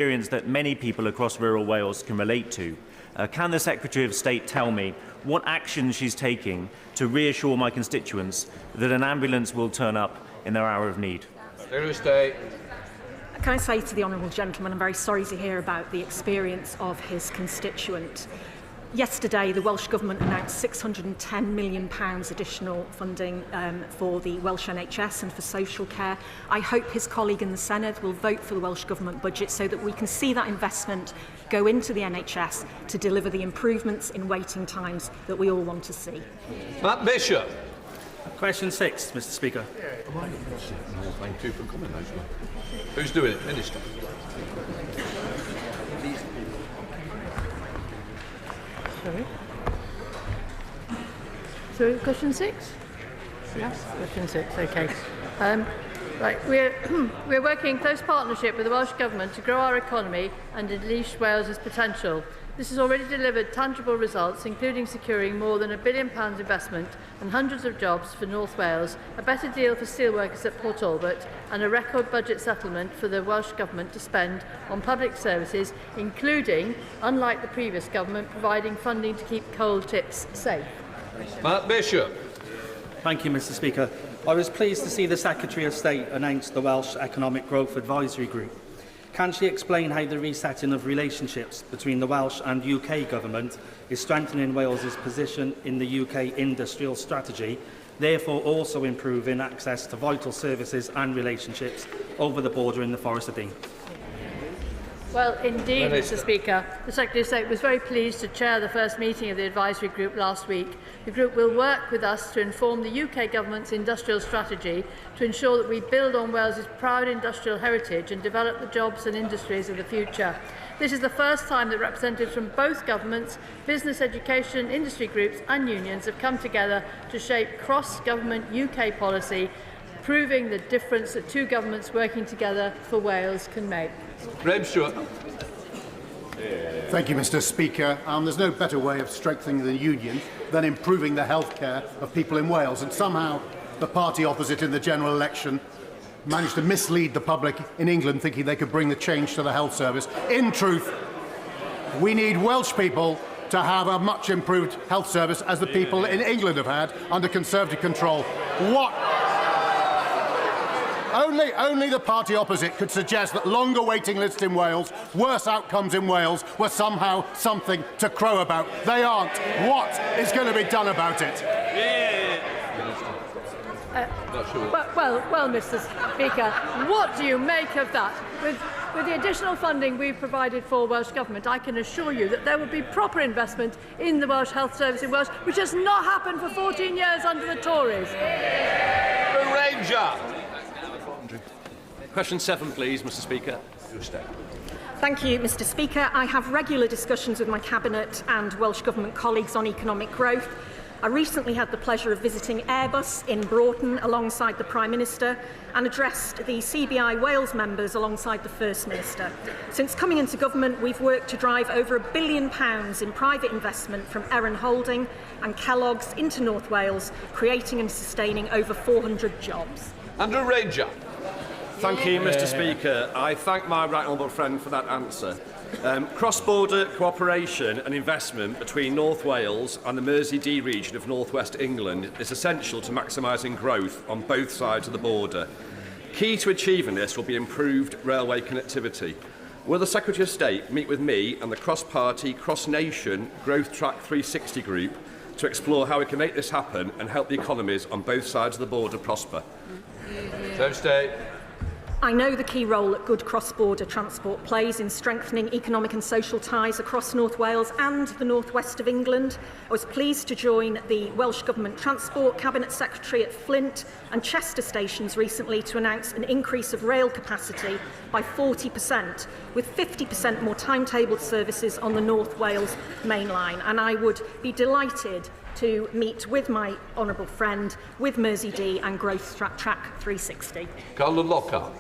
experience that many people across rural Wales can relate to. Can the Secretary of State tell me what action she's taking to reassure my constituents that an ambulance will turn up in their hour of need? Secretary of State. Can I say to the honourable gentleman, I'm very sorry to hear about the experience of his constituent. Yesterday, the Welsh Government announced £610 million additional funding for the Welsh NHS and for social care. I hope his colleague in the Senedd will vote for the Welsh Government budget so that we can see that investment go into the NHS to deliver the improvements in waiting times that we all want to see. Matt Bishop. Question 6, Mr Speaker. Thank you for coming. Who's doing it? Minister. Sorry, question 6? Yes, question 6, okay. Right, we're working in close partnership with the Welsh Government to grow our economy and unleash Wales's potential. This has already delivered tangible results, including securing more than £1 billion investment and hundreds of jobs for North Wales, a better deal for steelworkers at Port Talbot, and a record budget settlement for the Welsh Government to spend on public services, including, unlike the previous government, providing funding to keep coal tips safe. Matt Bishop. Thank you, Mr Speaker. I was pleased to see the Secretary of State announce the Welsh Economic Growth Advisory Group. Can she explain how the resetting of relationships between the Welsh and UK Government is strengthening Wales's position in the UK industrial strategy, therefore also improving access to vital services and relationships over the border in the Forest of Dean? Well, indeed, Mr Speaker, the Secretary of State was very pleased to chair the first meeting of the advisory group last week. The group will work with us to inform the UK Government's industrial strategy to ensure that we build on Wales's proud industrial heritage and develop the jobs and industries of the future. This is the first time that representatives from both governments, business, education, industry groups and unions have come together to shape cross-government UK policy, proving the difference that two governments working together for Wales can make. Graham Stewart. Thank you, Mr Speaker. There's no better way of strengthening the union than improving the healthcare of people in Wales, and somehow the party opposite in the general election managed to mislead the public in England thinking they could bring the change to the health service. In truth, we need Welsh people to have a much improved health service as the people in England have had under Conservative control. Only the party opposite could suggest that longer waiting lists in Wales, worse outcomes in Wales, were somehow something to crow about. They aren't. What is going to be done about it? Well, Mr Speaker, what do you make of that? With the additional funding we've provided for Welsh Government, I can assure you that there will be proper investment in the Welsh Health Service in Wales, which has not happened for 14 years under the Tories. Ranger. Question 7, please, Mr Speaker. Thank you, Mr Speaker. I have regular discussions with my Cabinet and Welsh Government colleagues on economic growth. I recently had the pleasure of visiting Airbus in Broughton alongside the Prime Minister and addressed the CBI Wales members alongside the First Minister. Since coming into government, we've worked to drive over £1 billion in private investment from Erin Holding and Kellogg's into North Wales, creating and sustaining over 400 jobs. Andrew Ranger. Thank you, Mr Speaker. I thank my right honourable friend for that answer. Cross-border cooperation and investment between North Wales and the Mersey-Dee region of North West England is essential to maximising growth on both sides of the border. Key to achieving this will be improved railway connectivity. Will the Secretary of State meet with me and the cross-party, cross-nation Growth Track 360 group to explore how we can make this happen and help the economies on both sides of the border prosper? Secretary of State. I know the key role that good cross-border transport plays in strengthening economic and social ties across North Wales and the North West of England. I was pleased to join the Welsh Government Transport Cabinet Secretary at Flint and Chester stations recently to announce an increase of rail capacity by 40%, with 50% more timetabled services on the North Wales main line. And I would be delighted to meet with my honourable friend, with Mersey-Dee and Growth Track 360. Carla Lockhart.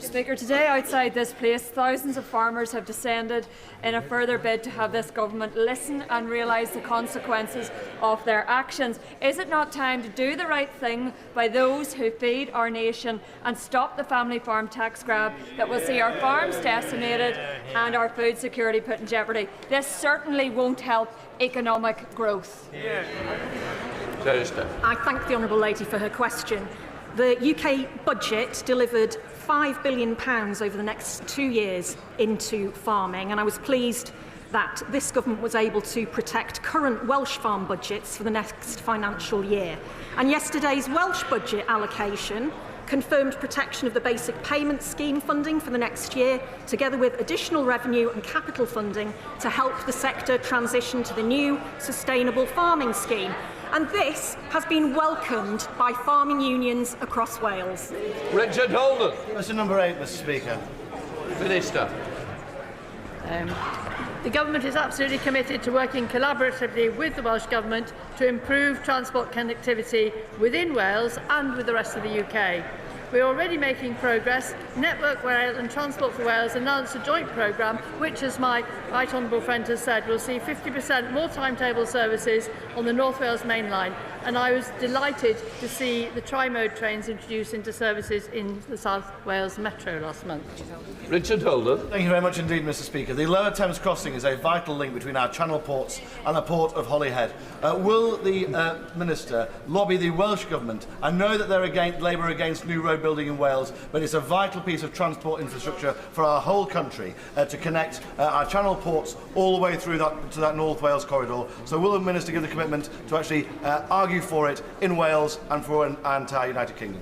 Speaker, today outside this place, thousands of farmers have descended in a further bid to have this government listen and realise the consequences of their actions. Is it not time to do the right thing by those who feed our nation and stop the family farm tax grab that will see our farms decimated and our food security put in jeopardy? This certainly won't help economic growth. I thank the honourable lady for her question. The UK budget delivered £5 billion over the next 2 years into farming, and I was pleased that this government was able to protect current Welsh farm budgets for the next financial year. And yesterday's Welsh budget allocation confirmed protection of the basic payment scheme funding for the next year, together with additional revenue and capital funding to help the sector transition to the new sustainable farming scheme. And this has been welcomed by farming unions across Wales. Richard Holden. Question number 8, Mr. Speaker. Minister. The Government is absolutely committed to working collaboratively with the Welsh Government to improve transport connectivity within Wales and with the rest of the UK. We are already making progress. Network Rail and Transport for Wales announced a joint programme which, as my right honourable friend has said, will see 50% more timetable services on the North Wales main line. And I was delighted to see the tri-mode trains introduced into services in the South Wales Metro last month. Richard Holden. Thank you very much indeed, Mr. Speaker. The Lower Thames crossing is a vital link between our channel ports and the port of Holyhead. Will the Minister lobby the Welsh Government? I know that Labour are against new road building in Wales, but it's a vital piece of transport infrastructure for our whole country to connect our channel ports all the way through to that North Wales corridor. So will the Minister give the commitment to actually argue for it in Wales and for an entire United Kingdom?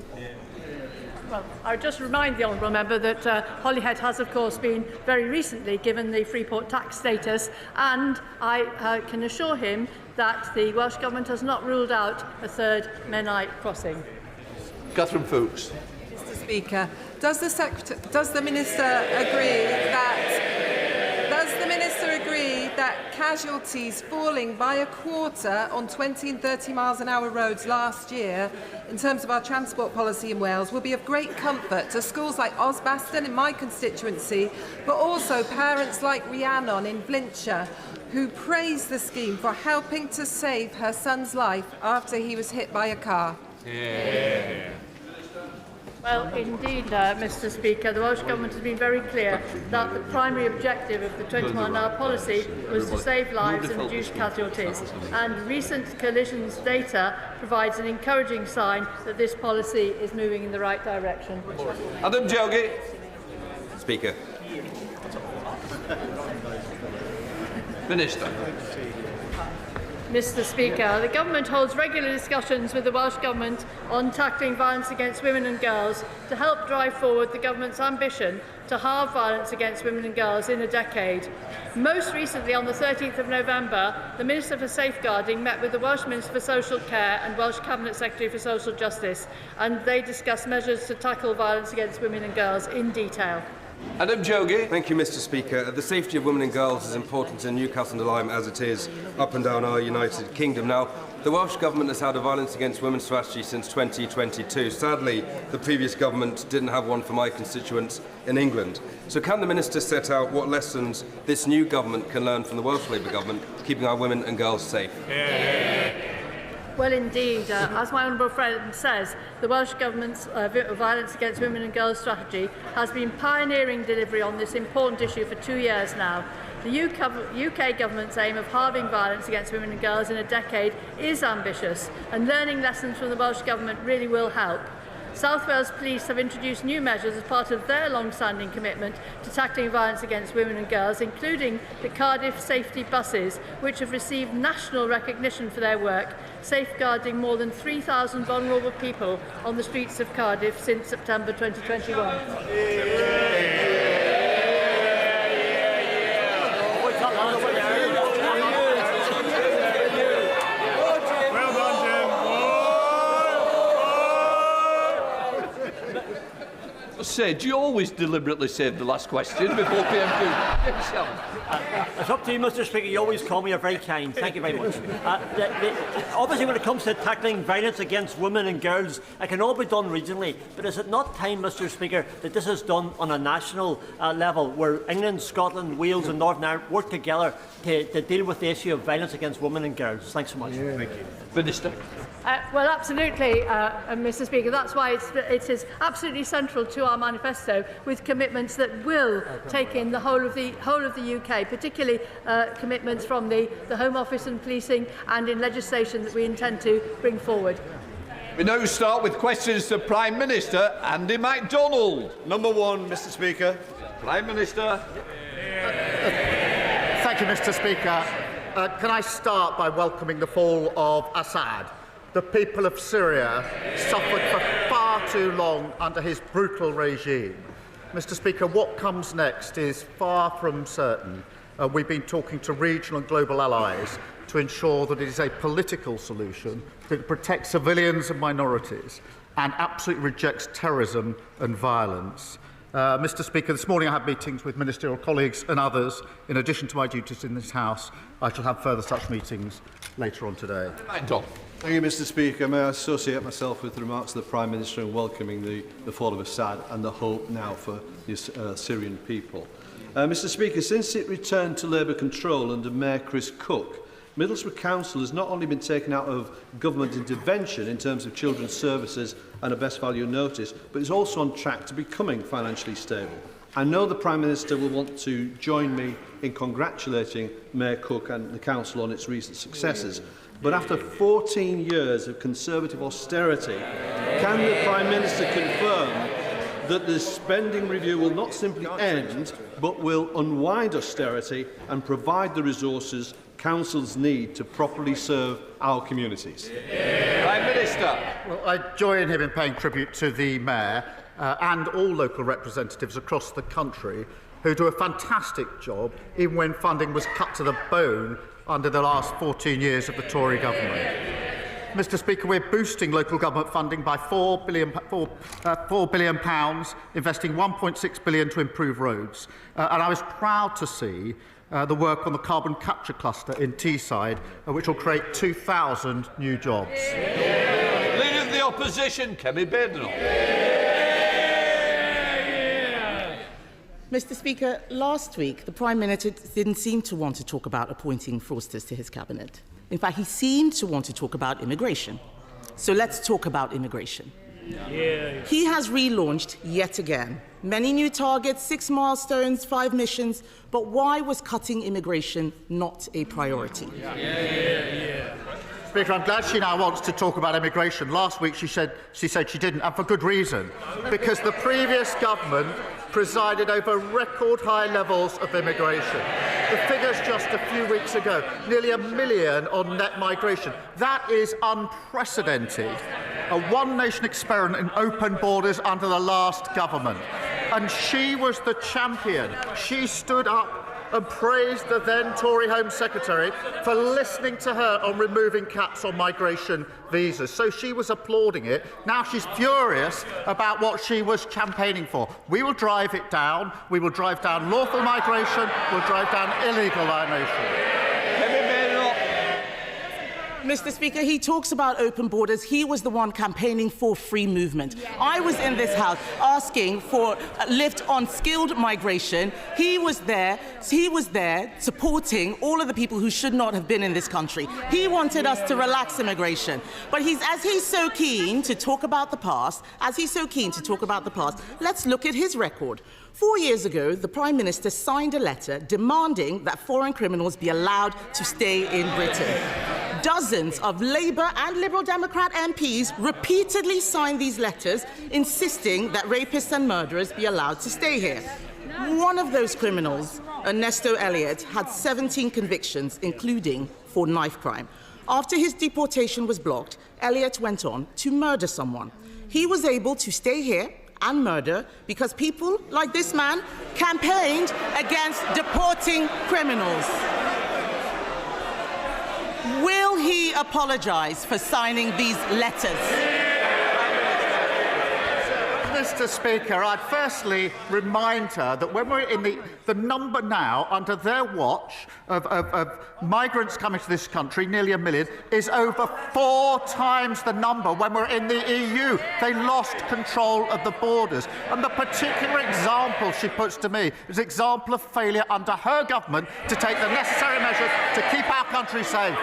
Well, I would just remind the honourable member that Holyhead has, of course, been very recently given the Freeport tax status, and I can assure him that the Welsh Government has not ruled out a third Menai crossing. Catherine Fuchs. Mr. Speaker, does the Minister agree that casualties falling by a quarter on 20 and 30 miles an hour roads last year in terms of our transport policy in Wales will be of great comfort to schools like Osbaston in my constituency, but also parents like Rhiannon in Flintshire, who praised the scheme for helping to save her son's life after he was hit by a car? Yeah. Well, indeed, Mr. Speaker, the Welsh Government has been very clear that the primary objective of the 20-mile-an-hour policy was to save lives and reduce casualties, and recent collisions data provides an encouraging sign that this policy is moving in the right direction. Adam Jogi. Speaker. Minister. Mr. Speaker, the Government holds regular discussions with the Welsh Government on tackling violence against women and girls to help drive forward the Government's ambition to halve violence against women and girls in a decade. Most recently, on the 13th of November, the Minister for Safeguarding met with the Welsh Minister for Social Care and Welsh Cabinet Secretary for Social Justice, and they discussed measures to tackle violence against women and girls in detail. Adam Jogi. Thank you, Mr. Speaker. The safety of women and girls is important in Newcastle and Lyme as it is up and down our United Kingdom. Now, the Welsh Government has had a violence against women strategy since 2022. Sadly, the previous government didn't have one for my constituents in England. So can the Minister set out what lessons this new government can learn from the Welsh Labour government, keeping our women and girls safe? Well, indeed, as my honourable friend says, the Welsh Government's violence against women and girls strategy has been pioneering delivery on this important issue for 2 years now. The UK Government's aim of halving violence against women and girls in a decade is ambitious, and learning lessons from the Welsh Government really will help. South Wales Police have introduced new measures as part of their long-standing commitment to tackling violence against women and girls, including the Cardiff Safety Buses, which have received national recognition for their work, safeguarding more than 3,000 vulnerable people on the streets of Cardiff since September 2021. say, do you always deliberately save the last question before PM2? It's up to you, Mr. Speaker. You always call me a very kind. Thank you very much. Obviously, when it comes to tackling violence against women and girls, it can all be done regionally. But is it not time, Mr. Speaker, that this is done on a national level, where England, Scotland, Wales and Northern Ireland work together to deal with the issue of violence against women and girls? Thanks so much. Thank you. Minister. Well, absolutely, Mr. Speaker. That's why it is absolutely central to our manifesto, with commitments that will take in the whole of the UK, particularly commitments from the Home Office and policing, and in legislation that we intend to bring forward. We now start with questions to Prime Minister Andy MacDonald. Number one, Mr. Speaker. Prime Minister. Thank you, Mr. Speaker. Can I start by welcoming the fall of Assad? The people of Syria suffered for far too long under his brutal regime. Mr. Speaker, what comes next is far from certain. We've been talking to regional and global allies to ensure that it is a political solution that protects civilians and minorities and absolutely rejects terrorism and violence. Mr. Speaker, this morning I had meetings with ministerial colleagues and others. In addition to my duties in this House, I shall have further such meetings later on today. Thank you, Mr. Speaker. May I associate myself with the remarks of the Prime Minister in welcoming the fall of Assad and the hope now for the Syrian people. Mr. Speaker, since it returned to Labour control under Mayor Chris Cook, Middlesbrough Council has not only been taken out of government intervention in terms of children's services and a best value notice, but is also on track to becoming financially stable. I know the Prime Minister will want to join me in congratulating Mayor Cook and the Council on its recent successes. But after 14 years of Conservative austerity, can the Prime Minister confirm that the spending review will not simply end, but will unwind austerity and provide the resources councils need to properly serve our communities? Prime Minister. Well, I join him in paying tribute to the Mayor and all local representatives across the country who do a fantastic job, even when funding was cut to the bone under the last 14 years of the Tory government. Mr. Speaker, we're boosting local government funding by £4 billion, investing £1.6 billion to improve roads. And I was proud to see the work on the carbon capture cluster in Teesside, which will create 2,000 new jobs. Leader of the Opposition, Kemi Badenoch. Mr. Speaker, last week the Prime Minister didn't seem to want to talk about appointing fraudsters to his cabinet. In fact, he seemed to want to talk about immigration. So let's talk about immigration. He has relaunched yet again. Many new targets, 6 milestones, 5 missions. But why was cutting immigration not a priority? Speaker, I'm glad she now wants to talk about immigration. Last week she said she didn't, and for good reason. Because the previous government presided over record high levels of immigration. The figures just a few weeks ago, nearly 1 million on net migration. That is unprecedented. A one-nation experiment in open borders under the last government. And she was the champion. She stood up and praised the then Tory Home Secretary for listening to her on removing caps on migration visas. So she was applauding it. Now she's furious about what she was campaigning for. We will drive it down. We will drive down lawful migration. We'll drive down illegal migration. Mr. Speaker, he talks about open borders. He was the one campaigning for free movement. I was in this House asking for a lift on skilled migration. He was there supporting all of the people who should not have been in this country. He wanted us to relax immigration. But as he's so keen to talk about the past, let's look at his record. 4 years ago, the Prime Minister signed a letter demanding that foreign criminals be allowed to stay in Britain. Dozens of Labour and Liberal Democrat MPs repeatedly signed these letters, insisting that rapists and murderers be allowed to stay here. One of those criminals, Ernesto Elliott, had 17 convictions, including for knife crime. After his deportation was blocked, Elliott went on to murder someone. He was able to stay here and murder because people like this man campaigned against deporting criminals. Will he apologise for signing these letters? Mr. Speaker, I'd firstly remind her that when we're in the number now, under their watch, of migrants coming to this country, nearly 1 million, is over 4 times the number when we're in the EU. They lost control of the borders. And the particular example she puts to me is an example of failure under her government to take the necessary measures to keep our country safe.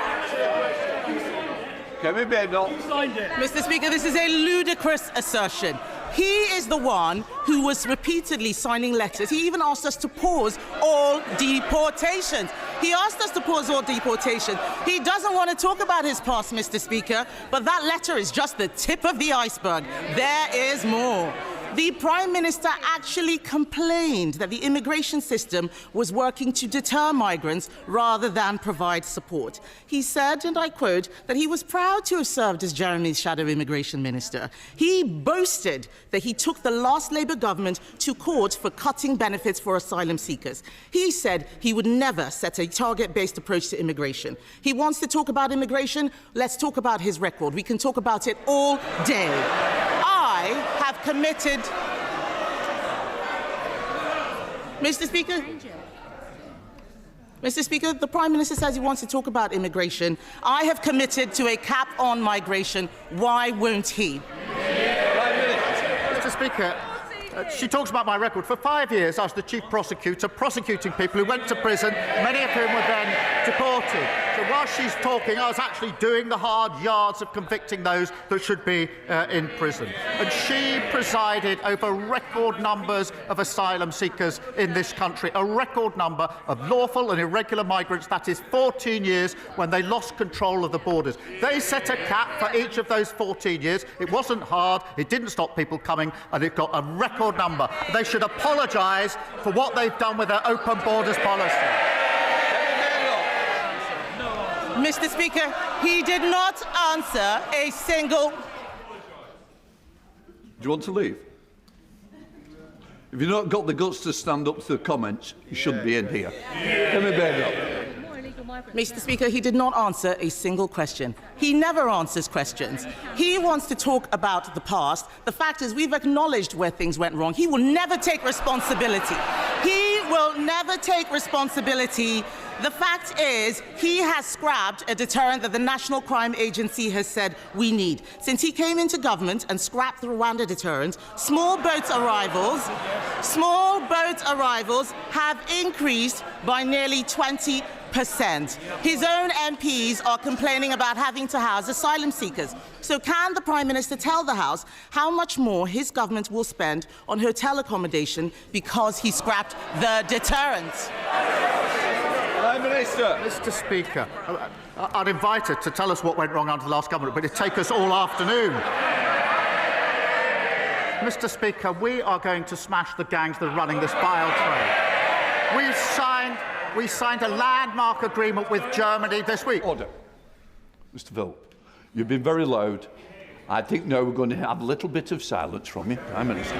Mr. Speaker, this is a ludicrous assertion. He is the one who was repeatedly signing letters. He even asked us to pause all deportations. He asked us to pause all deportations. He doesn't want to talk about his past, Mr. Speaker, but that letter is just the tip of the iceberg. There is more. The Prime Minister actually complained that the immigration system was working to deter migrants rather than provide support. He said, and I quote, that he was proud to have served as Jeremy's shadow immigration minister. He boasted that he took the last Labour government to court for cutting benefits for asylum seekers. He said he would never set a target-based approach to immigration. He wants to talk about immigration. Let's talk about his record. We can talk about it all day. I have committed... Mr. Speaker, the Prime Minister says he wants to talk about immigration. I have committed to a cap on migration. Why won't he? Mr. Speaker, she talks about my record. For 5 years, I was the chief prosecutor prosecuting people who went to prison, many of whom were then deported. So while she's talking, I was actually doing the hard yards of convicting those that should be in prison. And she presided over record numbers of asylum seekers in this country, a record number of lawful and irregular migrants. That is 14 years when they lost control of the borders. They set a cap for each of those 14 years. It wasn't hard, it didn't stop people coming, and it got a record number. They should apologise for what they've done with their open borders policy. Mr. Speaker, he did not answer a single... Do you want to leave? If you've not got the guts to stand up to the comments, you shouldn't be in here. Let me beg up. Mr. Speaker, he did not answer a single question. He never answers questions. He wants to talk about the past. The fact is, we've acknowledged where things went wrong. He will never take responsibility. He will never take responsibility. The fact is, he has scrapped a deterrent that the National Crime Agency has said we need. Since he came into government and scrapped the Rwanda deterrent, small boat arrivals have increased by nearly 20%. His own MPs are complaining about having to house asylum seekers. So can the Prime Minister tell the House how much more his government will spend on hotel accommodation because he scrapped the deterrent? Prime Minister. Mr. Speaker, I'd invite her to tell us what went wrong under the last government, but it'd take us all afternoon. Mr. Speaker, we are going to smash the gangs that are running this vile trade. We signed a landmark agreement with Germany this week. Order. Mr. Philp, you've been very loud. I think now we're going to have a little bit of silence from you, Prime Minister.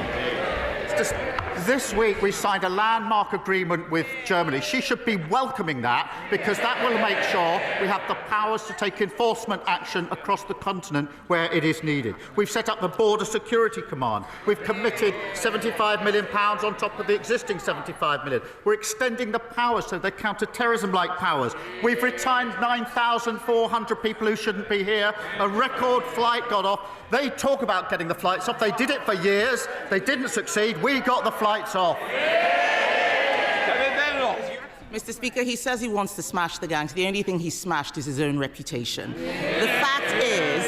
This week we signed a landmark agreement with Germany. She should be welcoming that, because that will make sure we have the powers to take enforcement action across the continent where it is needed. We've set up the Border Security Command. We've committed £75 million on top of the existing £75 million. We're extending the powers so they're counter-terrorism-like powers. We've retained 9,400 people who shouldn't be here. A record flight got off. They talk about getting the flights off. They did it for years. They didn't succeed. We got the flights off. Mr. Speaker, he says he wants to smash the gangs. The only thing he smashed is his own reputation. The fact is,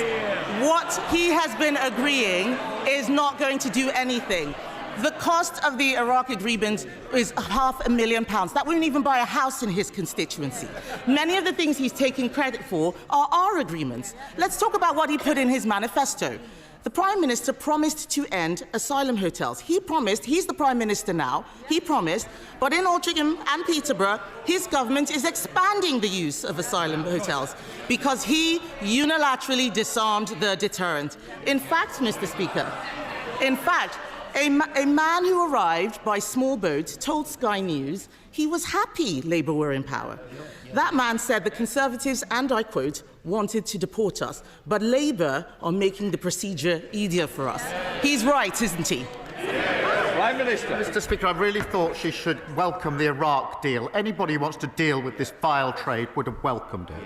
what he has been agreeing is not going to do anything. The cost of the Iraq agreement is £500,000. That wouldn't even buy a house in his constituency. Many of the things he's taking credit for are our agreements. Let's talk about what he put in his manifesto. The Prime Minister promised to end asylum hotels. He promised, he's the Prime Minister now, he promised, but in Altrincham and Peterborough, his government is expanding the use of asylum hotels because he unilaterally disarmed the deterrent. In fact, Mr. Speaker, A man who arrived by small boat told Sky News he was happy Labour were in power. That man said the Conservatives, and I quote, wanted to deport us, but Labour are making the procedure easier for us. He's right, isn't he? Prime Minister. Mr. Speaker, I really thought she should welcome the Iraq deal. Anybody who wants to deal with this vile trade would have welcomed it.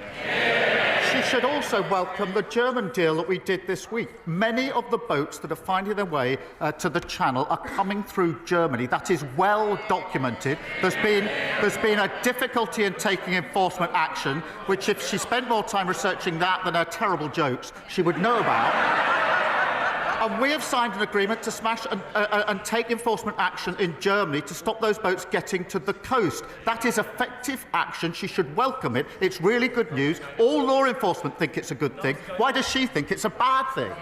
She should also welcome the German deal that we did this week. Many of the boats that are finding their way to the Channel are coming through Germany. That is well documented. There's been a difficulty in taking enforcement action, which if she spent more time researching that than her terrible jokes, she would know about. And we have signed an agreement to smash and take enforcement action in Germany to stop those boats getting to the coast. That is effective action. She should welcome it. It's really good news. All law enforcement think it's a good thing. Why does she think it's a bad thing?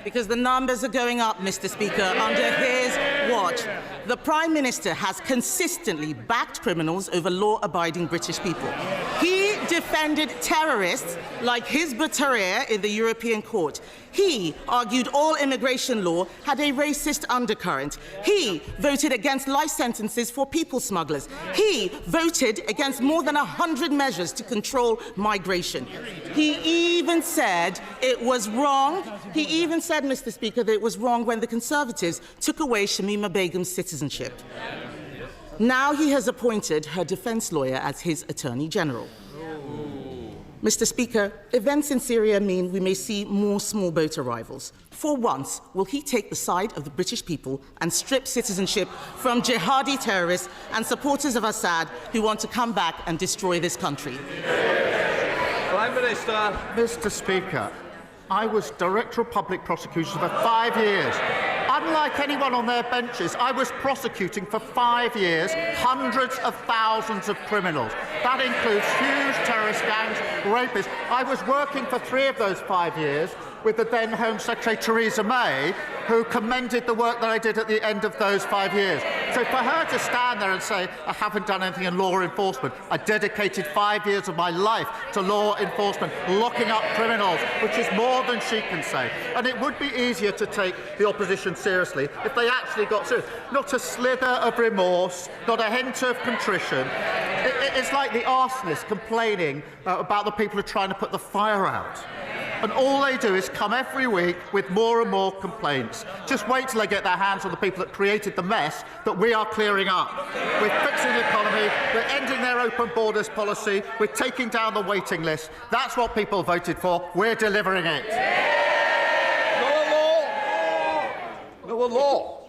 Because the numbers are going up, Mr. Speaker, under his watch. The Prime Minister has consistently backed criminals over law-abiding British people. He defended terrorists like Hizb ut-Tahrir in the European Court. He argued all immigration law had a racist undercurrent. He voted against life sentences for people smugglers. He voted against more than 100 measures to control migration. He even said it was wrong. He even said, Mr. Speaker, that it was wrong when the Conservatives took away Shamima Begum's citizenship. Now he has appointed her defence lawyer as his Attorney General. Mr. Speaker, events in Syria mean we may see more small boat arrivals. For once, will he take the side of the British people and strip citizenship from jihadi terrorists and supporters of Assad who want to come back and destroy this country? Prime Minister. Mr. Speaker, I was Director of Public Prosecution for 5 years. Unlike anyone on their benches, I was prosecuting for 5 years hundreds of thousands of criminals. That includes huge terrorist gangs, rapists. I was working for 3 of those 5 years with the then Home Secretary Theresa May, who commended the work that I did at the end of those 5 years. So for her to stand there and say, I haven't done anything in law enforcement, I dedicated 5 years of my life to law enforcement, locking up criminals, which is more than she can say. And it would be easier to take the opposition seriously if they actually got serious. Not a slither of remorse, not a hint of contrition. It's like the arsonist complaining about the people who are trying to put the fire out. And all they do is come every week with more and more complaints. Just wait till they get their hands on the people that created the mess that we are clearing up. We're fixing the economy, we're ending their open borders policy, we're taking down the waiting list. That's what people voted for. We're delivering it. No law.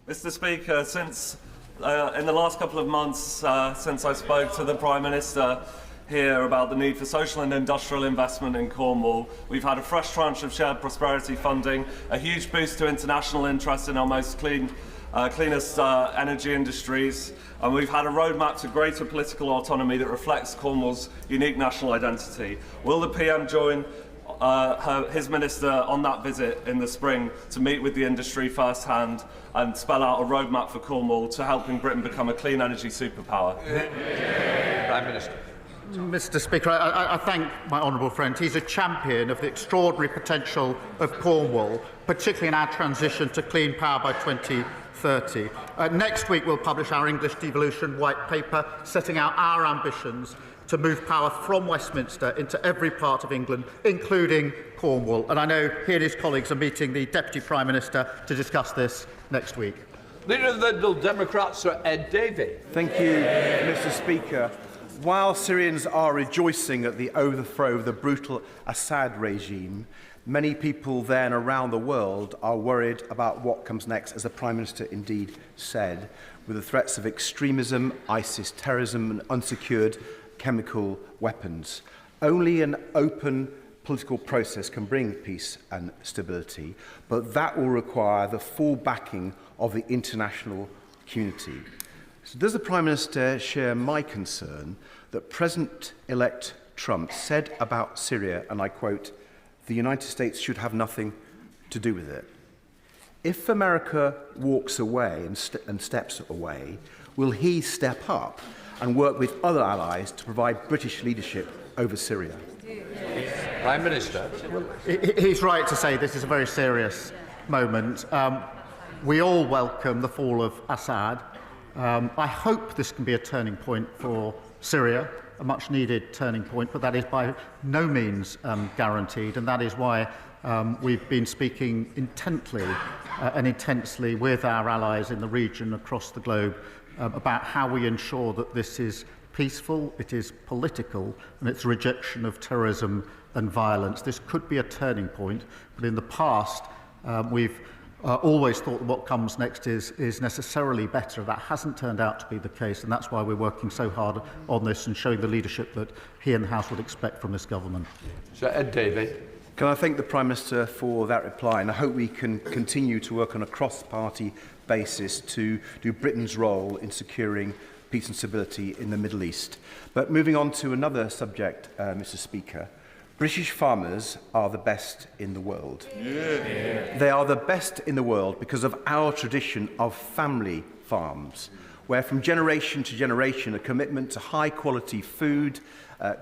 Mr. Speaker, since in the last couple of months, since I spoke to the Prime Minister here about the need for social and industrial investment in Cornwall, we've had a fresh tranche of shared prosperity funding, a huge boost to international interest in our most cleanest energy industries, and we've had a roadmap to greater political autonomy that reflects Cornwall's unique national identity. Will the PM join his minister on that visit in the spring to meet with the industry firsthand and spell out a roadmap for Cornwall to helping Britain become a clean energy superpower? Prime Minister. Mr. Speaker, I thank my honourable friend. He's a champion of the extraordinary potential of Cornwall, particularly in our transition to clean power by 2030. Next week we'll publish our English devolution white paper, setting out our ambitions to move power from Westminster into every part of England, including Cornwall. And I know he and his colleagues are meeting the Deputy Prime Minister to discuss this next week. Leader of the Liberal Democrats, Sir Ed Davey. Thank you, Mr. Speaker. While Syrians are rejoicing at the overthrow of the brutal Assad regime, many people there and around the world are worried about what comes next, as the Prime Minister indeed said, with the threats of extremism, ISIS terrorism and unsecured chemical weapons. Only an open political process can bring peace and stability, but that will require the full backing of the international community. So does the Prime Minister share my concern that President-elect Trump said about Syria, and I quote, "The United States should have nothing to do with it"? If America walks away and steps away, will he step up and work with other allies to provide British leadership over Syria? Prime Minister. He's right to say this is a very serious moment. We all welcome the fall of Assad. I hope this can be a turning point for Syria, a much-needed turning point, but that is by no means guaranteed, and that is why we've been speaking intently and intensely with our allies in the region across the globe about how we ensure that this is peaceful, it is political, and it's rejection of terrorism and violence. This could be a turning point, but in the past we've always thought that what comes next is necessarily better. That hasn't turned out to be the case, and that's why we're working so hard on this and showing the leadership that he and the House would expect from this government. Sir Ed Davey. Can I thank the Prime Minister for that reply, and I hope we can continue to work on a cross-party basis to do Britain's role in securing peace and stability in the Middle East. But moving on to another subject, Mr. Speaker, British farmers are the best in the world. Yeah. They are the best in the world because of our tradition of family farms, where from generation to generation a commitment to high-quality food,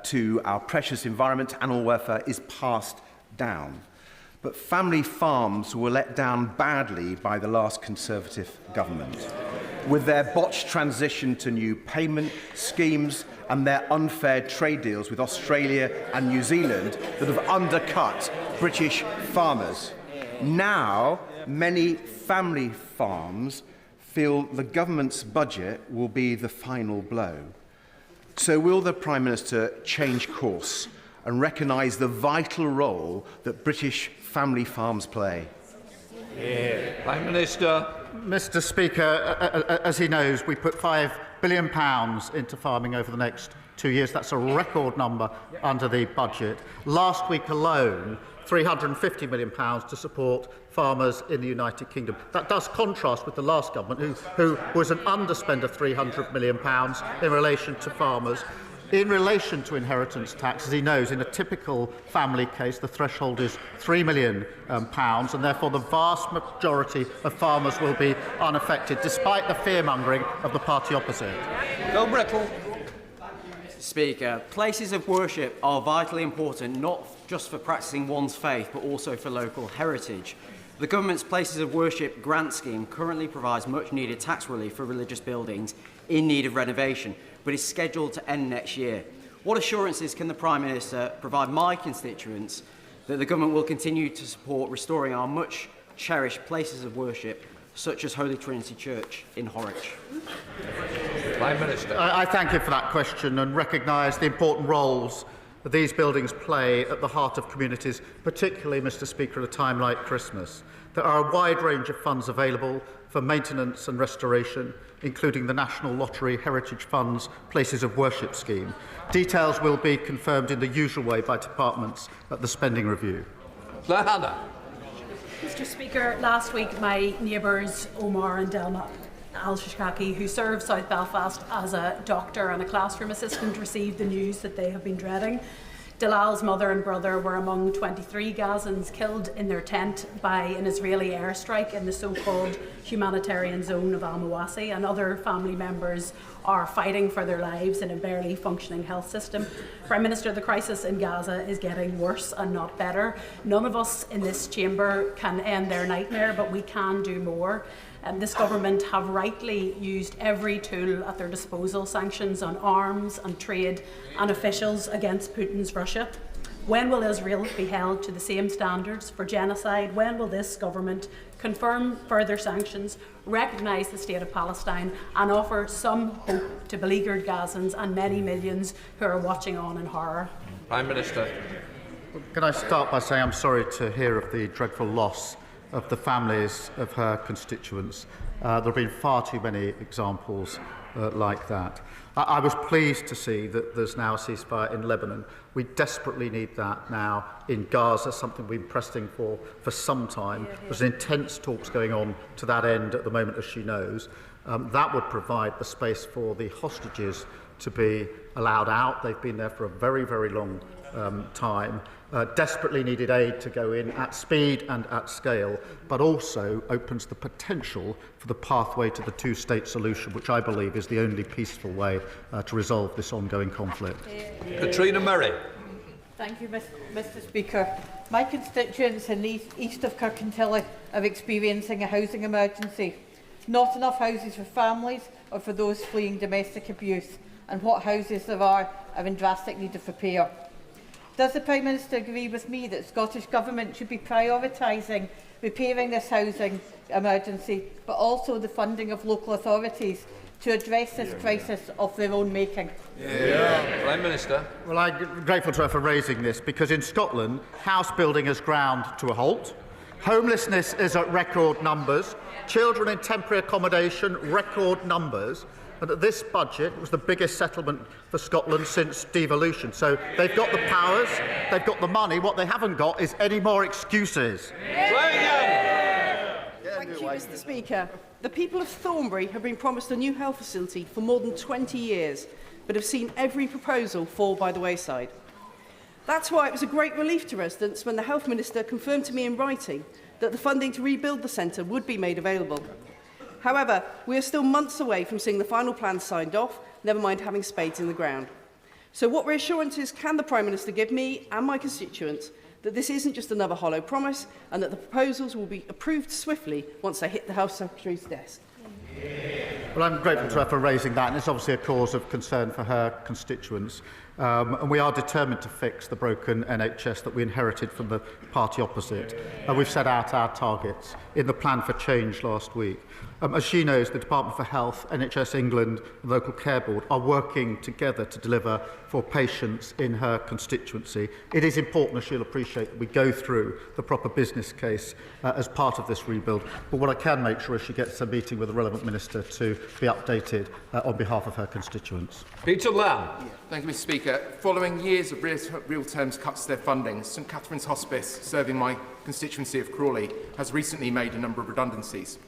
to our precious environment, animal welfare, is passed down. But family farms were let down badly by the last Conservative government, with their botched transition to new payment schemes and their unfair trade deals with Australia and New Zealand that have undercut British farmers. Now, many family farms feel the government's budget will be the final blow. So will the Prime Minister change course and recognise the vital role that British family farms play? Yeah. Prime Minister. Mr. Speaker, as he knows, we put £5 billion into farming over the next 2 years. That's a record number under the budget. Last week alone, £350 million to support farmers in the United Kingdom. That does contrast with the last government, who was an underspend of £300 million in relation to farmers. In relation to inheritance tax, as he knows, in a typical family case, the threshold is £3 million, and therefore the vast majority of farmers will be unaffected, despite the fear-mongering of the party opposite. Bill Brittle. Speaker, places of worship are vitally important, not just for practising one's faith, but also for local heritage. The government's Places of Worship grant scheme currently provides much-needed tax relief for religious buildings in need of renovation, but is scheduled to end next year. What assurances can the Prime Minister provide my constituents that the government will continue to support restoring our much-cherished places of worship, such as Holy Trinity Church in Horwich? Prime Minister. I thank you for that question and recognise the important roles that these buildings play at the heart of communities, particularly, Mr. Speaker, at a time like Christmas. There are a wide range of funds available for maintenance and restoration, including the National Lottery Heritage Fund's Places of Worship scheme. Details will be confirmed in the usual way by departments at the spending review. Hannah. Mr. Speaker, last week my neighbours Omar and Delma Al-Shishkaki, who serve South Belfast as a doctor and a classroom assistant, received the news that they have been dreading. Dalal's mother and brother were among 23 Gazans killed in their tent by an Israeli airstrike in the so-called humanitarian zone of Al-Mawasi, and other family members are fighting for their lives in a barely functioning health system. Prime Minister, the crisis in Gaza is getting worse and not better. None of us in this chamber can end their nightmare, but we can do more. This government have rightly used every tool at their disposal, sanctions on arms and trade and officials against Putin's Russia. When will Israel be held to the same standards for genocide? When will this government confirm further sanctions, recognise the state of Palestine and offer some hope to beleaguered Gazans and many millions who are watching on in horror? Prime Minister. Can I start by saying I'm sorry to hear of the dreadful loss of the families of her constituents. There have been far too many examples like that. I was pleased to see that there's now a ceasefire in Lebanon. We desperately need that now in Gaza, something we've been pressing for some time. There's intense talks going on to that end at the moment, as she knows. That would provide the space for the hostages to be allowed out. They've been there for a very, very long time. Desperately needed aid to go in at speed and at scale, but also opens the potential for the pathway to the two-state solution, which I believe is the only peaceful way to resolve this ongoing conflict. Katrina Murray. Thank you, Mr Speaker. My constituents in the east of Kirkintilly are experiencing a housing emergency. Not enough houses for families or for those fleeing domestic abuse, and what houses there are in drastic need of repair. Does the Prime Minister agree with me that the Scottish Government should be prioritising repairing this housing emergency, but also the funding of local authorities to address this crisis of their own making? Prime Minister. Well, I'm grateful to her for raising this, because in Scotland, house building has ground to a halt. Homelessness is at record numbers. Children in temporary accommodation, record numbers. And this budget was the biggest settlement for Scotland since devolution. So they've got the powers, they've got the money. What they haven't got is any more excuses. Thank you, Mr Speaker. The people of Thornbury have been promised a new health facility for more than 20 years, but have seen every proposal fall by the wayside. That's why it was a great relief to residents when the Health Minister confirmed to me in writing that the funding to rebuild the centre would be made available. However, we are still months away from seeing the final plans signed off, never mind having spades in the ground. So what reassurances can the Prime Minister give me and my constituents that this isn't just another hollow promise, and that the proposals will be approved swiftly once they hit the Health Secretary's desk? Well, I'm grateful to her for raising that, and it's obviously a cause of concern for her constituents. And we are determined to fix the broken NHS that we inherited from the party opposite. We've set out our targets in the plan for change last week. As she knows, the Department for Health, NHS England and the Local Care Board are working together to deliver for patients in her constituency. It is important, as she'll appreciate, that we go through the proper business case as part of this rebuild. But what I can make sure is she gets a meeting with the relevant minister to be updated on behalf of her constituents. Peter Lamb. Thank you, Mr Speaker. Following years of real terms cuts to their funding, St Catherine's Hospice, serving my constituency of Crawley, has recently made a number of redundancies.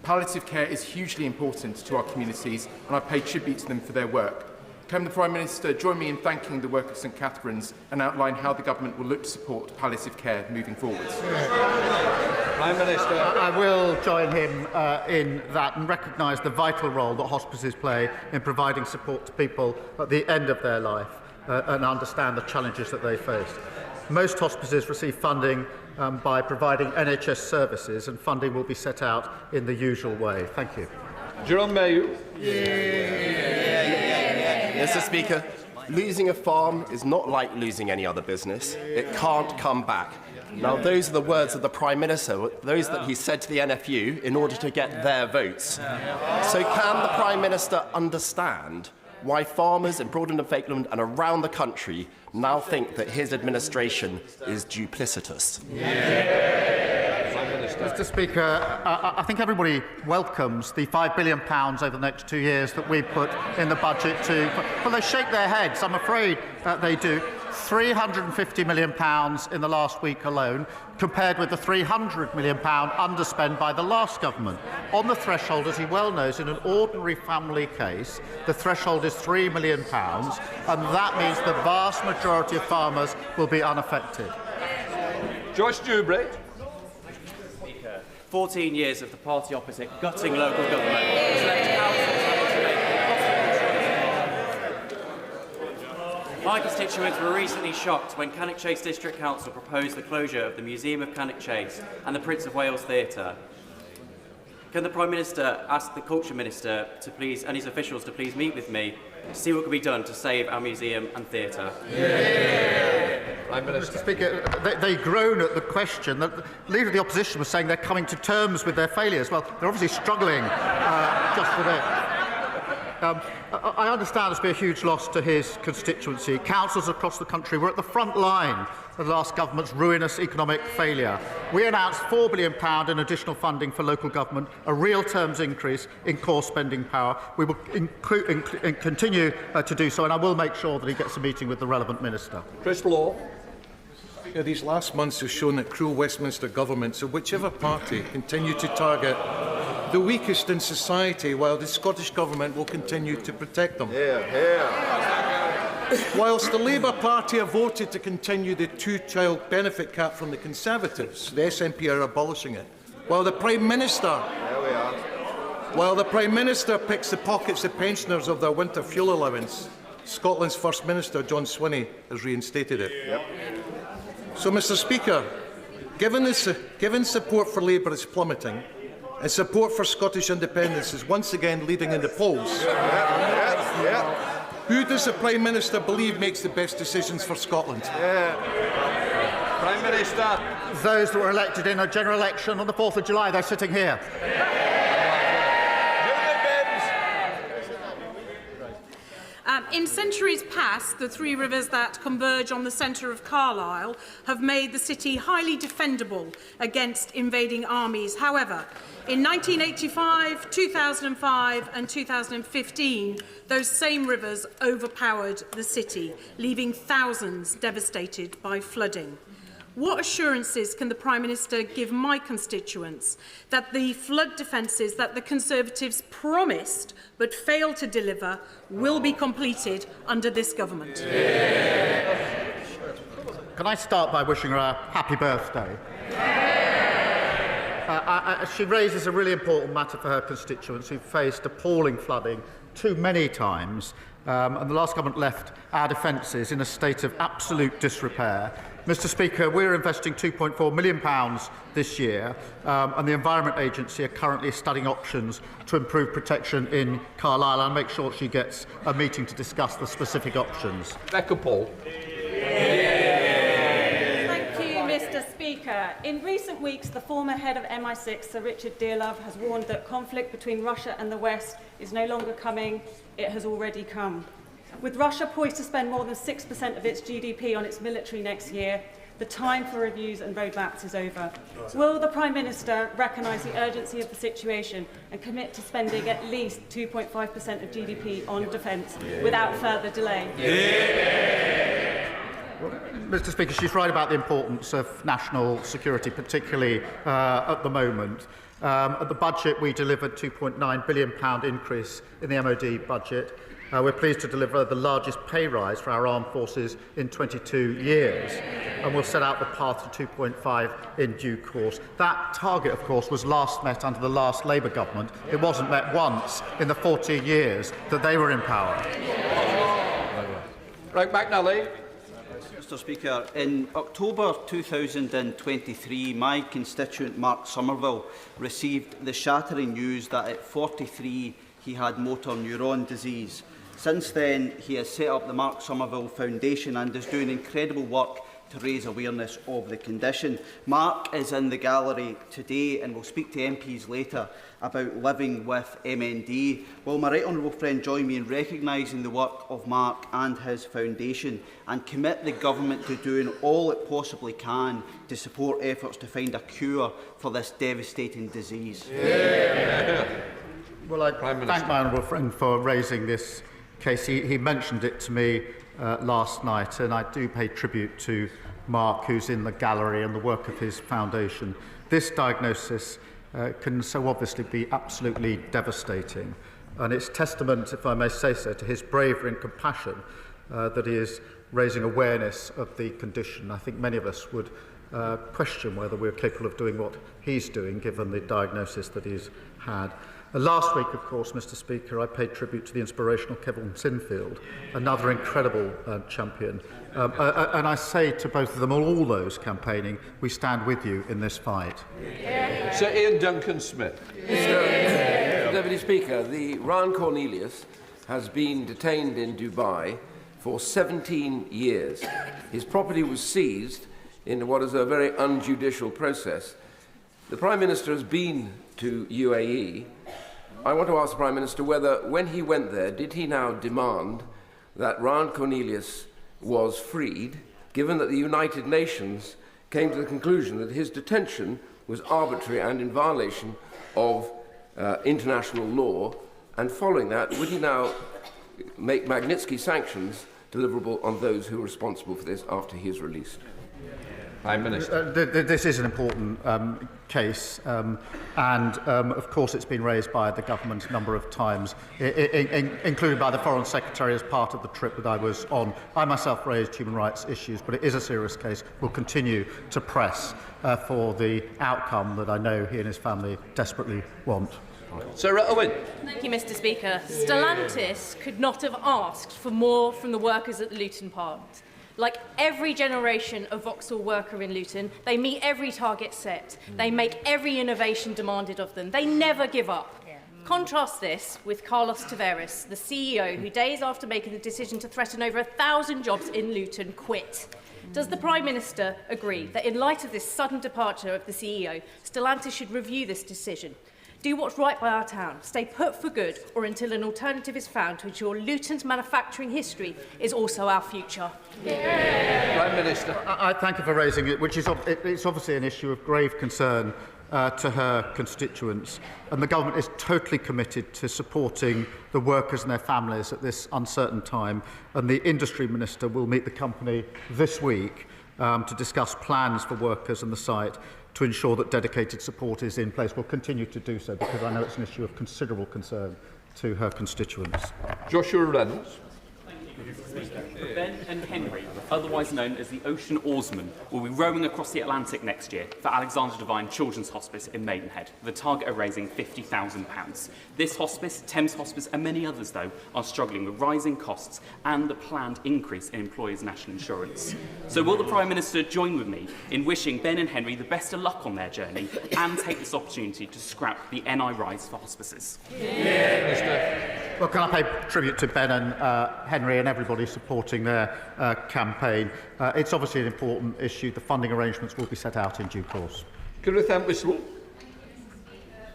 Palliative care is hugely important to our communities, and I pay tribute to them for their work. Can the Prime Minister join me in thanking the work of St Catherine's and outline how the Government will look to support palliative care moving forwards? Prime Minister. I will join him in that and recognise the vital role that hospices play in providing support to people at the end of their life and understand the challenges that they face. Most hospices receive funding by providing NHS services, and funding will be set out in the usual way. Thank you. Jerome Mayu. Mr Speaker, losing a farm is not like losing any other business. It can't come back. Now, those are the words of the Prime Minister, those that he said to the NFU in order to get their votes. So can the Prime Minister understand why farmers in Broadland and Falkland and around the country now think that his administration is duplicitous? Mr Speaker, I think everybody welcomes the £5 billion over the next 2 years that we put in the budget to... Well, they shake their heads. I'm afraid they do. £350 million in the last week alone, compared with the £300 million underspent by the last government. On the threshold, as he well knows, in an ordinary family case, the threshold is £3 million, and that means the vast majority of farmers will be unaffected. Joyce Dewbray. 14 years of the party opposite gutting local government has left councils having to make. My constituents were recently shocked when Cannock Chase District Council proposed the closure of the Museum of Cannock Chase and the Prince of Wales Theatre. Can the Prime Minister ask the Culture Minister to please, and his officials to please meet with me to see what can be done to save our museum and theatre? Mr Speaker, they groan at the question that the Leader of the Opposition was saying they're coming to terms with their failures. Well, they're obviously struggling just with it. I understand this will be a huge loss to his constituency. Councils across the country were at the front line of the last government's ruinous economic failure. We announced £4 billion in additional funding for local government, a real terms increase in core spending power. We will continue to do so, and I will make sure that he gets a meeting with the relevant minister. Chris Law. These last months have shown that cruel Westminster governments of whichever party continue to target the weakest in society, while the Scottish Government will continue to protect them. Whilst the Labour Party have voted to continue the two-child benefit cap from the Conservatives, the SNP are abolishing it. While the Prime Minister picks the pockets of pensioners of their winter fuel allowance, Scotland's First Minister, John Swinney, has reinstated it. So, Mr Speaker, given support for Labour is plummeting and support for Scottish independence is once again leading in the polls, who does the Prime Minister believe makes the best decisions for Scotland? Prime Minister. Those that were elected in a general election on the 4th of July, they're sitting here. In centuries past, the three rivers that converge on the centre of Carlisle have made the city highly defendable against invading armies. However, in 1985, 2005 and 2015, those same rivers overpowered the city, leaving thousands devastated by flooding. What assurances can the Prime Minister give my constituents that the flood defences that the Conservatives promised but failed to deliver will be completed under this government? Can I start by wishing her a happy birthday? She raises a really important matter for her constituents who faced appalling flooding too many times, and the last government left our defences in a state of absolute disrepair. Mr Speaker, we're investing £2.4 million this year, and the Environment Agency are currently studying options to improve protection in Carlisle. I'll make sure she gets a meeting to discuss the specific options. Becca Paul. Thank you, Mr Speaker. In recent weeks, the former head of MI6, Sir Richard Dearlove, has warned that conflict between Russia and the West is no longer coming, it has already come. With Russia poised to spend more than 6% of its GDP on its military next year, the time for reviews and roadmaps is over. Will the Prime Minister recognise the urgency of the situation and commit to spending at least 2.5% of GDP on defence without further delay? Well, Mr Speaker, she's right about the importance of national security, particularly at the moment. At the budget, we delivered £2.9 billion increase in the MOD budget. We're pleased to deliver the largest pay rise for our armed forces in 22 years, and we'll set out the path to 2.5 in due course. That target, of course, was last met under the last Labour government. It wasn't met once in the 14 years that they were in power. Right, McNally. Mr Speaker, in October 2023, my constituent Mark Somerville received the shattering news that at 43 he had motor neuron disease. Since then, he has set up the Mark Somerville Foundation and is doing incredible work to raise awareness of the condition. Mark is in the gallery today and will speak to MPs later about living with MND. Will my right honourable friend join me in recognising the work of Mark and his foundation and commit the government to doing all it possibly can to support efforts to find a cure for this devastating disease? Well, I thank my honourable friend for raising this case. He mentioned it to me last night, and I do pay tribute to Mark, who's in the gallery, and the work of his foundation. This diagnosis can so obviously be absolutely devastating, and it's testament, if I may say so, to his bravery and compassion that he is raising awareness of the condition. I think many of us would question whether we're capable of doing what he's doing, given the diagnosis that he's had. Last week, of course, Mr Speaker, I paid tribute to the inspirational Kevin Sinfield, another incredible champion. And I say to both of them, all those campaigning, we stand with you in this fight. Sir Ian Duncan-Smith. Mr Deputy Speaker, the Ron Cornelius has been detained in Dubai for 17 years. His property was seized in what is a very unjudicial process. The Prime Minister has been to UAE. I want to ask the Prime Minister whether, when he went there, did he now demand that Ron Cornelius was freed, given that the United Nations came to the conclusion that his detention was arbitrary and in violation of international law, and following that, would he now make Magnitsky sanctions deliverable on those who are responsible for this after he is released? Prime Minister. This is an important case, and of course it's been raised by the government a number of times, including by the Foreign Secretary as part of the trip that I was on. I myself raised human rights issues, but it is a serious case. We'll continue to press for the outcome that I know he and his family desperately want. Sarah Owen. Thank you, Mr. Speaker. Stellantis could not have asked for more from the workers at the Luton plant. Like every generation of Vauxhall worker in Luton, they meet every target set. They make every innovation demanded of them. They never give up. Contrast this with Carlos Tavares, the CEO, who days after making the decision to threaten over 1,000 jobs in Luton, quit. Does the Prime Minister agree that in light of this sudden departure of the CEO, Stellantis should review this decision? Do what's right by our town, stay put for good, or until an alternative is found to ensure Luton's manufacturing history is also our future? Prime Minister. I thank you for raising it, which is it's obviously an issue of grave concern to her constituents, and the government is totally committed to supporting the workers and their families at this uncertain time, and the Industry Minister will meet the company this week to discuss plans for workers and the site to ensure that dedicated support is in place. We'll continue to do so because I know it's an issue of considerable concern to her constituents. Joshua Reynolds. Ben and Henry, otherwise known as the Ocean Oarsmen, will be rowing across the Atlantic next year for Alexander Devine Children's Hospice in Maidenhead, with a target of raising £50,000. This hospice, Thames Hospice and many others, though, are struggling with rising costs and the planned increase in employers' national insurance. So will the Prime Minister join with me in wishing Ben and Henry the best of luck on their journey and take this opportunity to scrap the NI rise for hospices? Well, can I pay tribute to Ben and Henry and everybody supporting their campaign? It's obviously an important issue. The funding arrangements will be set out in due course.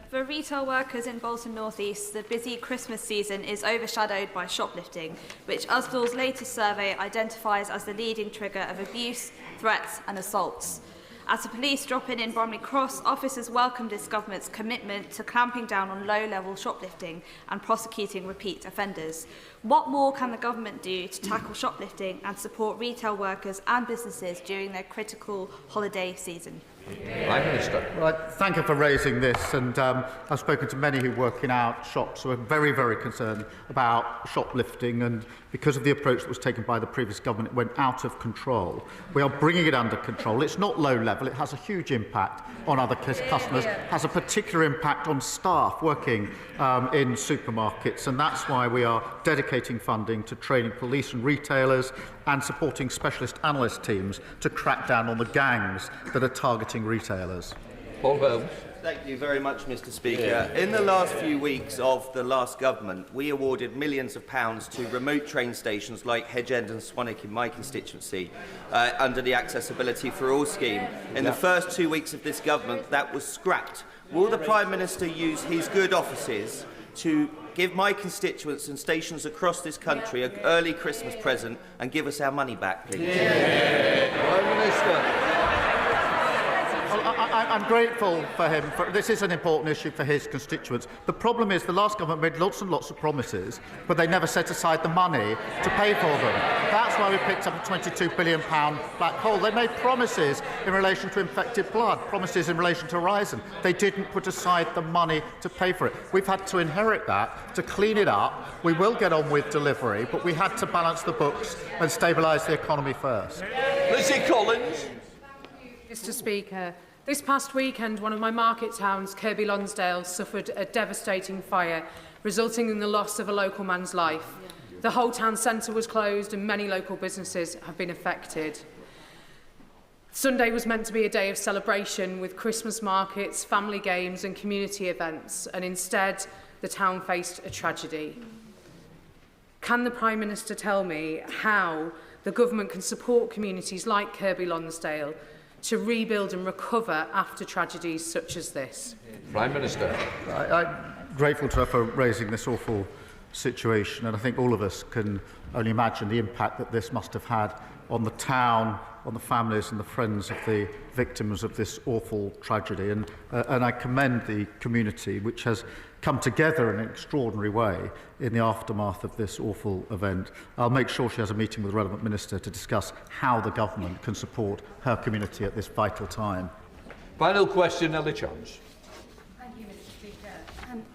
For retail workers in Bolton North East, the busy Christmas season is overshadowed by shoplifting, which Usdall's latest survey identifies as the leading trigger of abuse, threats and assaults. As the police drop in Bromley Cross, officers welcomed this government's commitment to clamping down on low-level shoplifting and prosecuting repeat offenders. What more can the government do to tackle shoplifting and support retail workers and businesses during their critical holiday season? Prime Minister. Well, thank you for raising this, and I've spoken to many who work in our shops who are very, very concerned about shoplifting, and because of the approach that was taken by the previous government, it went out of control. We are bringing it under control. It's not low level, it has a huge impact on other customers, has a particular impact on staff working in supermarkets, and that's why we are dedicating funding to training police and retailers and supporting specialist analyst teams to crack down on the gangs that are targeting retailers. Paul Holmes. Thank you very much, Mr. Speaker. In the last few weeks of the last government, we awarded millions of pounds to remote train stations like Hedge End and Swanwick in my constituency under the Accessibility for All scheme. In the first 2 weeks of this government, that was scrapped. Will the Prime Minister use his good offices to give my constituents and stations across this country an early Christmas present and give us our money back, please? Prime Minister. I'm grateful for him. This is an important issue for his constituents. The problem is the last government made lots and lots of promises, but they never set aside the money to pay for them. That's why we picked up a £22 billion black hole. They made promises in relation to infected blood, promises in relation to Horizon. They didn't put aside the money to pay for it. We've had to inherit that, to clean it up. We will get on with delivery, but we had to balance the books and stabilise the economy first. Lizzie Collins. Mr. Speaker, this past weekend, one of my market towns, Kirkby Lonsdale, suffered a devastating fire, resulting in the loss of a local man's life. The whole town centre was closed and many local businesses have been affected. Sunday was meant to be a day of celebration with Christmas markets, family games and community events, and instead the town faced a tragedy. Can the Prime Minister tell me how the government can support communities like Kirkby Lonsdale to rebuild and recover after tragedies such as this? Prime Minister. I'm grateful to her for raising this awful situation, and I think all of us can only imagine the impact that this must have had on the town, on the families and the friends of the victims of this awful tragedy. And I commend the community, which has come together in an extraordinary way in the aftermath of this awful event. I'll make sure she has a meeting with the relevant minister to discuss how the government can support her community at this vital time. Final question, Ellie Chance. Thank you, Mr. Speaker.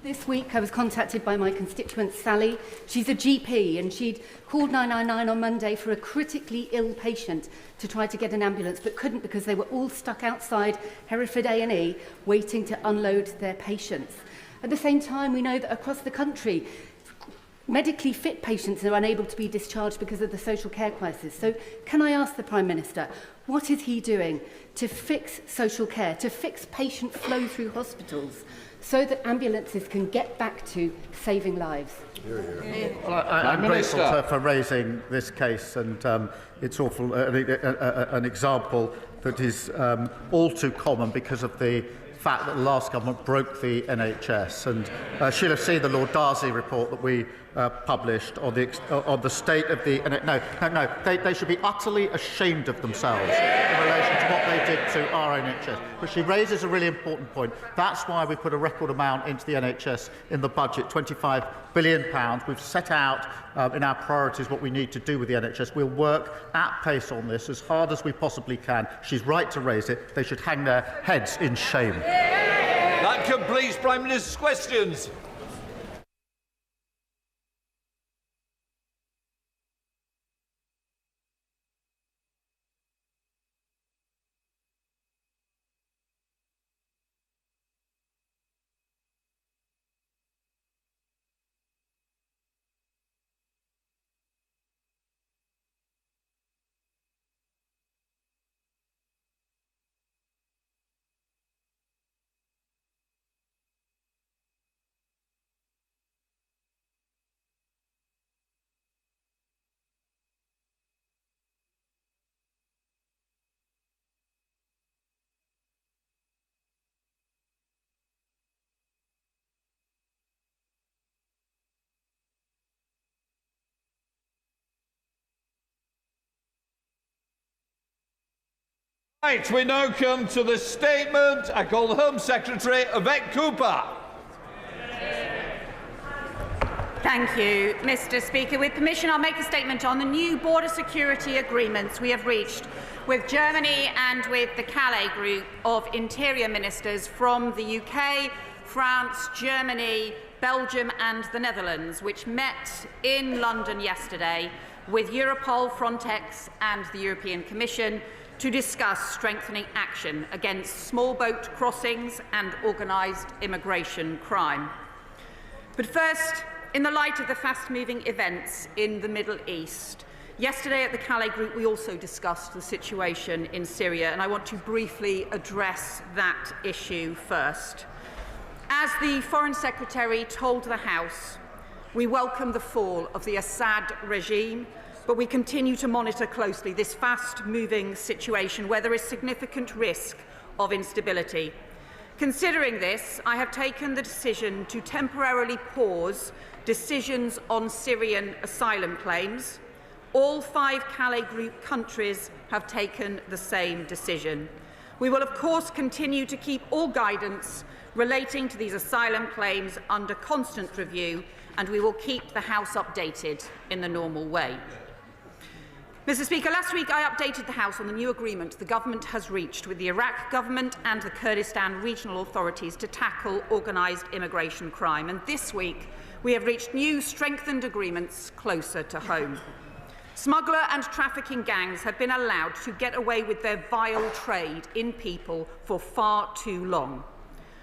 This week I was contacted by my constituent Sally. She's a GP and she'd called 999 on Monday for a critically ill patient to try to get an ambulance, but couldn't because they were all stuck outside Hereford A&E waiting to unload their patients. At the same time, we know that across the country, medically fit patients are unable to be discharged because of the social care crisis. So can I ask the Prime Minister, what is he doing to fix social care, to fix patient flow through hospitals, so that ambulances can get back to saving lives? Well, I'm grateful for raising this case, and it's awful, an example that is all too common because of the fact that the last government broke the NHS. And she'll have seen the Lord Darcy report that we published on the state of the... They should be utterly ashamed of themselves in relation to what they did to our NHS. But she raises a really important point. That's why we put a record amount into the NHS in the budget, £25 billion. We've set out in our priorities what we need to do with the NHS. We'll work at pace on this as hard as we possibly can. She's right to raise it. They should hang their heads in shame. That completes Prime Minister's questions. Right, we now come to the statement. I call the Home Secretary, Yvette Cooper. Thank you, Mr. Speaker. With permission, I'll make a statement on the new border security agreements we have reached with Germany and with the Calais Group of Interior Ministers from the UK, France, Germany, Belgium and the Netherlands, which met in London yesterday with Europol, Frontex and the European Commission to discuss strengthening action against small boat crossings and organised immigration crime. But first, in the light of the fast-moving events in the Middle East, yesterday at the Calais Group we also discussed the situation in Syria, and I want to briefly address that issue first. As the Foreign Secretary told the House, we welcome the fall of the Assad regime, but we continue to monitor closely this fast-moving situation where there is significant risk of instability. Considering this, I have taken the decision to temporarily pause decisions on Syrian asylum claims. All 5 Calais Group countries have taken the same decision. We will, of course, continue to keep all guidance relating to these asylum claims under constant review, and we will keep the House updated in the normal way. Mr. Speaker, last week I updated the House on the new agreement the government has reached with the Iraq government and the Kurdistan regional authorities to tackle organised immigration crime. And this week we have reached new strengthened agreements closer to home. Smuggler and trafficking gangs have been allowed to get away with their vile trade in people for far too long.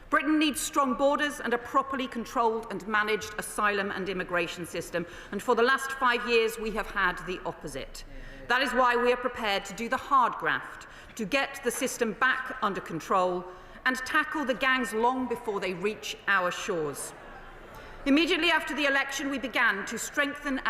Britain needs strong borders and a properly controlled and managed asylum and immigration system, and for the last 5 years we have had the opposite. That is why we are prepared to do the hard graft, to get the system back under control and tackle the gangs long before they reach our shores. Immediately after the election, we began to strengthen our